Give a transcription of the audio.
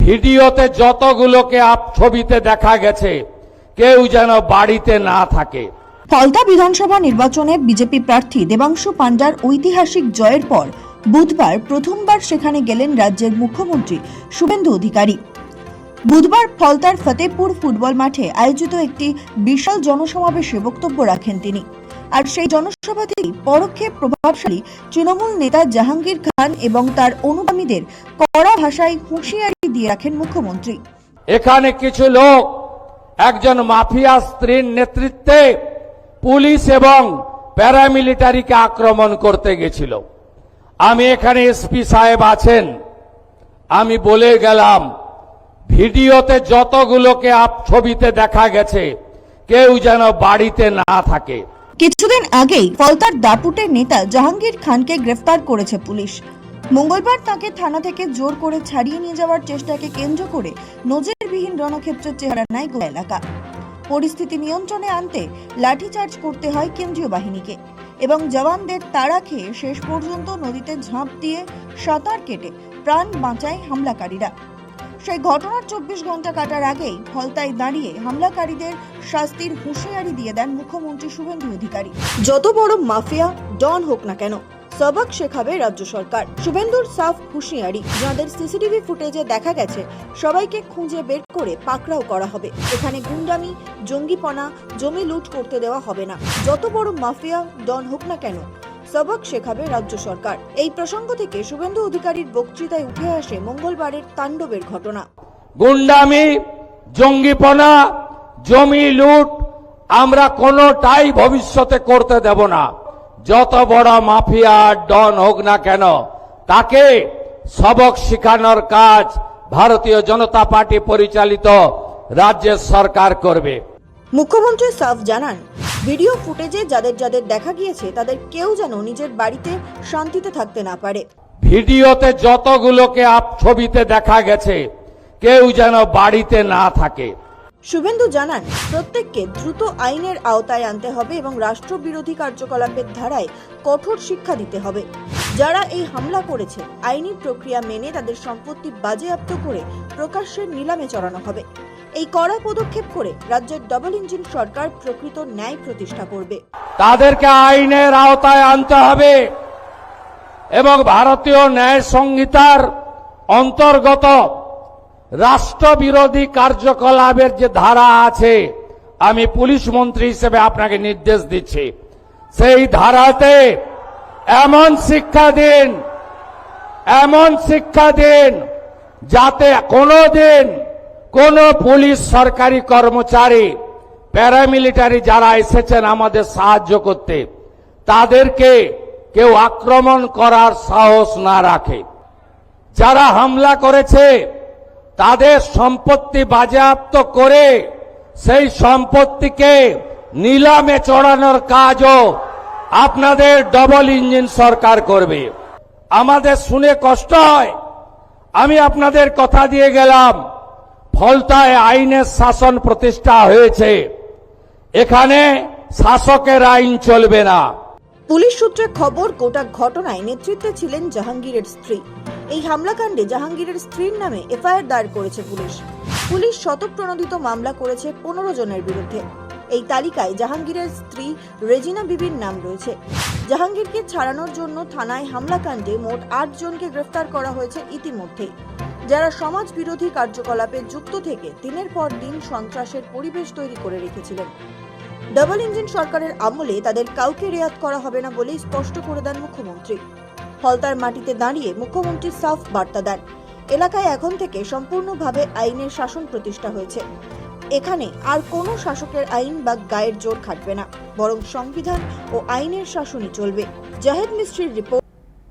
ভিডিওতে যতগুলোকে ছবিতে দেখা গেছে কেউ যেন বাড়িতে না থাকে। ফলতা বিধানসভা নির্বাচনে বিজেপি প্রার্থী দেবাংশু পান্ডার ঐতিহাসিক জয়ের পর বুধবার প্রথমবার সেখানে গেলেন রাজ্যের মুখ্যমন্ত্রী শুভেন্দু অধিকারী। বুধবার ফলতার ফতেপুর ফুটবল মাঠে আয়োজিত একটি বিশাল জনসমাবেশে বক্তব্য রাখেন তিনি। আর সেই জনসভা থেকেই পরোক্ষে প্রভাবশালী তৃণমূল নেতা জাহাঙ্গীর খান এবং তার অনুগামীদের কড়া ভাষায় হুঁশিয়ারি দিয়ে রাখেন মুখ্যমন্ত্রী। এখানে কিছু লোক একজন মাফিয়া স্ত্রীর নেতৃত্বে পুলিশ এবং প্যারামিলিটারিকে আক্রমণ করতে গেছিল। আমি এখানে এসপি সাহেব আছেন, আমি বলে গেলাম ভিডিওতে যতগুলোকে ছবিতে দেখা গেছে কেউ যেন বাড়িতে না থাকে। কিছুদিন আগেই ফলতার দাপুটের নেতা জাহাঙ্গীর খানকে গ্রেফতার করেছে পুলিশ। মঙ্গলবার তাকে থানা থেকে জোর করে ছাড়িয়ে নিয়ে যাওয়ার চেষ্টাকে কেন্দ্র করে নজিরবিহীন রণক্ষেত্রের চেহারা নেয় গোটা এলাকা। পরিস্থিতি নিয়ন্ত্রণে আনতে লাঠিচার্জ করতে হয় কেন্দ্রীয় বাহিনীকে এবং জওয়ানদের তাড়া খেয়ে শেষ পর্যন্ত নদীতে ঝাঁপ দিয়ে সাঁতার কেটে প্রাণ বাঁচায় হামলাকারীরা। সেই ঘটনার 24 ঘন্টা কাটার আগেই ফলতায় দাঁড়িয়ে হামলাকারীদের শাস্তির হুঁশিয়ারি দিয়ে দেন মুখ্যমন্ত্রী শুভেন্দু অধিকারী। যত বড় মাফিয়া ডন হোক না কেন, সবক শেখাবে রাজ্য সরকার। শুভেন্দুর সাফ হুঁশিয়ারি, যাদের সিসিটিভি ফুটেজে দেখা গেছে সবাইকে খুঁজে বের করে পাকড়াও করা হবে। এখানে গুন্ডামি, জঙ্গিপনা, জমি লুট করতে দেওয়া হবে না। যত বড় মাফিয়া ডন হোক না কেন, সবক শেখাবে রাজ্য সরকার। এই প্রসঙ্গ থেকে শুভেন্দু অধিকারীর বক্তৃতায় উঠে আসে মঙ্গলবারের তাণ্ডবের ঘটনা। গুন্ডামি, জঙ্গিপনা, জমি লুট আমরা কোনোটাই ভবিষ্যতে করতে দেব না। যত বড় মাফিয়া ডন হোক না কেন তাকে সবক শেখানোর কাজ ভারতীয় জনতা পার্টি পরিচালিত রাজ্যের সরকার করবে। মুখ্যমন্ত্রী সাফ জানান, ভিডিও ফুটেজে যাদের যাদের দেখা গিয়েছে তাদের কেউ যেন নিজের বাড়িতে শান্তিতে থাকতে না পারে। ভিডিওতে যতগুলোকে ছবিতে দেখা গেছে কেউ যেন বাড়িতে না থাকে। শুভেন্দু জানান, প্রত্যেককে দ্রুত আইনের আওতায় আনতে হবে এবং রাষ্ট্রবিরোধী কার্যকলাপের ধারায় কঠোর শিক্ষা দিতে হবে। যারা এই হামলা করেছে আইনি প্রক্রিয়া মেনে তাদের সম্পত্তি বাজেয়াপ্ত করে প্রকাশ্যে নিলামে চড়ানো হবে। এই কড়া পদক্ষেপ করে রাজ্যের ডাবল ইঞ্জিন সরকার প্রকৃত ন্যায় প্রতিষ্ঠা করবে। তাদেরকে আইনের আওতায় আনতে হবে এবং ভারতীয় ন্যায় সংহিতার অন্তর্গত রাষ্ট্রবিরোধী কার্যকলাপের যে ধারা আছে, আমি পুলিশ মন্ত্রী হিসেবে আপনাকে নির্দেশ দিচ্ছি, সেই ধারাতে এমন শিক্ষা দিন যাতে কোনোদিন কোন পুলিশ সরকারি কর্মচারী, প্যারামিলিটারি যারা এসেছেন আমাদের সাহায্য করতে, তাদেরকে কেউ আক্রমণ করার সাহস না রাখে। যারা হামলা করেছে তাদের সম্পত্তি বাজেয়াপ্ত করে সেই সম্পত্তিকে নিলামে চড়ানোর কাজও আপনাদের ডবল ইঞ্জিন সরকার করবে। আমাদের শুনে কষ্ট হয়, আমি আপনাদের কথা দিয়ে গেলাম ফলতায় আইনের শাসন প্রতিষ্ঠা হয়েছে, এখানে শাসকের আইন চলবে না। পুলিশ সূত্রে খবর, গোটা ঘটনায় নেতৃত্বে ছিলেন জাহাঙ্গীরের স্ত্রী। এই হামলাকাণ্ডে জাহাঙ্গীরের স্ত্রীর নামে এফআইআর দায়ের করেছে পুলিশ শতপ্রণোদিত মামলা করেছে 15 জনের বিরুদ্ধে। এই তালিকায় জাহাঙ্গীরের স্ত্রী রেজিনা বিবির নাম রয়েছে। জাহাঙ্গীরকে ছাড়ানোর জন্য থানায় হামলাকাণ্ডে মোট 8 জনকে গ্রেফতার করা হয়েছে ইতিমধ্যেই, যারা সমাজ বিরোধী কার্যকলাপে যুক্ত থেকে দিনের পর দিন সন্ত্রাসের পরিবেশ তৈরি করে রেখেছিলেন। ডাবল ইঞ্জিন সরকারের আমলে তাদের কাউকে রেয়াত করা হবে না বলেই স্পষ্ট করে দেন মুখ্যমন্ত্রী। ফলতার মাটিতে দাঁড়িয়ে মুখ্যমন্ত্রী সাফ বার্তা দেন, এলাকায় এখন থেকে সম্পূর্ণভাবে আইনের শাসন প্রতিষ্ঠা হয়েছে। এখানে আর কোনো শাসকের আইন বা গায়ের জোর খাটবে না, বরং সংবিধান ও আইনের শাসনই চলবে। জাহেদ মিস্ত্রির রিপোর্ট।